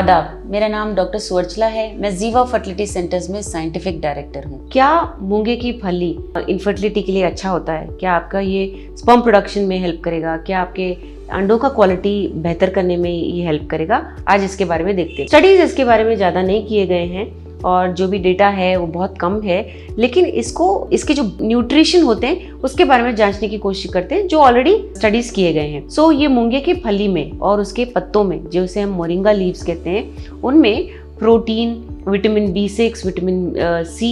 आदाब, मेरा नाम डॉक्टर सुवर्चला है। मैं जीवा फर्टिलिटी सेंटर्स में साइंटिफिक डायरेक्टर हूँ। क्या मूंगे की फली इनफर्टिलिटी के लिए अच्छा होता है? क्या आपका ये स्पर्म प्रोडक्शन में हेल्प करेगा? क्या आपके अंडों का क्वालिटी बेहतर करने में ये हेल्प करेगा? आज इसके बारे में देखते हैं। स्टडीज इसके बारे में ज़्यादा नहीं किए गए हैं और जो भी डेटा है वो बहुत कम है, लेकिन इसके जो न्यूट्रिशन होते हैं उसके बारे में जांचने की कोशिश करते हैं जो ऑलरेडी स्टडीज किए गए हैं। सो ये मूंगे की फली में और उसके पत्तों में, जो उसे हम मोरिंगा लीव्स कहते हैं, उनमें protein, vitamin B6, vitamin C,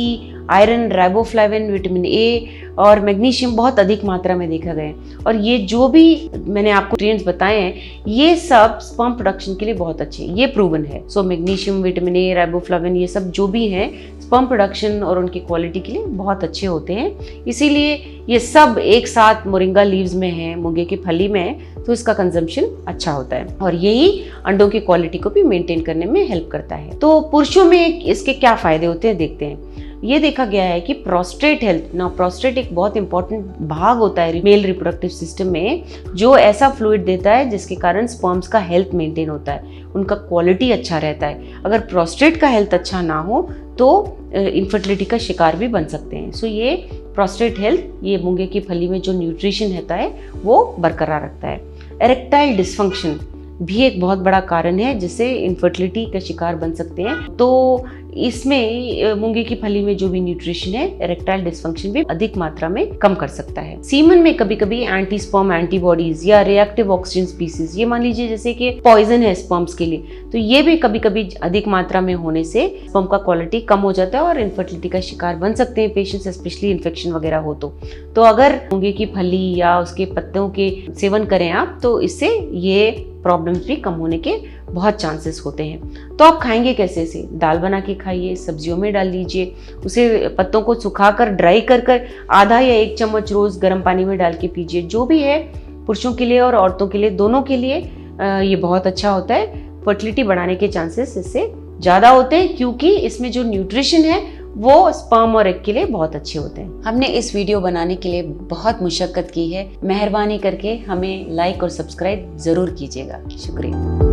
iron, riboflavin, vitamin A और मैग्नीशियम बहुत अधिक मात्रा में देखा गया है। और ये जो भी मैंने आपको न्यूट्रिएंट्स बताए हैं ये सब स्पर्म प्रोडक्शन के लिए बहुत अच्छे हैं, ये प्रूवन है। सो मैग्नीशियम, विटामिन A, राइबोफ्लाविन, ये सब जो भी हैं स्पर्म प्रोडक्शन और उनकी क्वालिटी के लिए बहुत अच्छे होते हैं। इसीलिए ये सब एक साथ मोरिंगा लीव्स में है, मूंगे की फली में है, तो इसका कंजम्पशन अच्छा होता है और यही अंडों की क्वालिटी को भी मेंटेन करने में हेल्प करता है। तो पुरुषों में इसके क्या फायदे होते हैं देखते हैं। ये देखा गया है कि प्रोस्टेट हेल्थ, ना प्रोस्टेट एक बहुत इंपॉर्टेंट भाग होता है मेल रिप्रोडक्टिव सिस्टम में, जो ऐसा फ्लूइड देता है जिसके कारण स्पर्म्स का हेल्थ मेंटेन होता है, उनका क्वालिटी अच्छा रहता है। अगर प्रोस्टेट का हेल्थ अच्छा ना हो तो इनफर्टिलिटी का शिकार भी बन सकते हैं। सो ये प्रोस्टेट हेल्थ, ये मूंगे की फली में जो न्यूट्रिशन रहता है वो बरकरार रखता है। एरेक्टाइल डिसफंक्शन भी एक बहुत बड़ा कारण है जिससे इनफर्टिलिटी का शिकार बन सकते हैं। तो इसमें मूंगे की फली में जो भी न्यूट्रिशन है एरेक्टाइल डिसफंक्शन भी अधिक मात्रा में कम कर सकता है। सीमन में कभी कभी एंटी स्पर्म एंटीबॉडीज या रिएक्टिव ऑक्सीजन स्पीसीज, ये मान लीजिए जैसे कि पॉइजन है स्पर्म्स के लिए, तो ये भी कभी कभी अधिक मात्रा में होने से स्पर्म का क्वालिटी कम हो जाता है और इनफर्टिलिटी का शिकार बन सकते हैं पेशेंट्स, स्पेशली इन्फेक्शन वगैरह हो तो अगर मूंगे की फली या उसके पत्तों के सेवन करें आप तो इससे ये प्रॉब्लम्स भी कम होने के बहुत चांसेस होते हैं। तो आप खाएंगे कैसे? इसे दाल बना के खाइए, सब्जियों में डाल लीजिए, उसे पत्तों को सुखाकर ड्राई कर आधा या 1 चम्मच रोज गर्म पानी में डाल के पीजिए। जो भी है पुरुषों के लिए और औरतों के लिए, दोनों के लिए ये बहुत अच्छा होता है। फर्टिलिटी बढ़ाने के चांसेस इससे ज़्यादा होते हैं क्योंकि इसमें जो न्यूट्रिशन है वो स्पर्म और एग के लिए बहुत अच्छे होते हैं। हमने इस वीडियो बनाने के लिए बहुत मुशक्कत की है। मेहरबानी करके हमें लाइक और सब्सक्राइब जरूर कीजिएगा। शुक्रिया।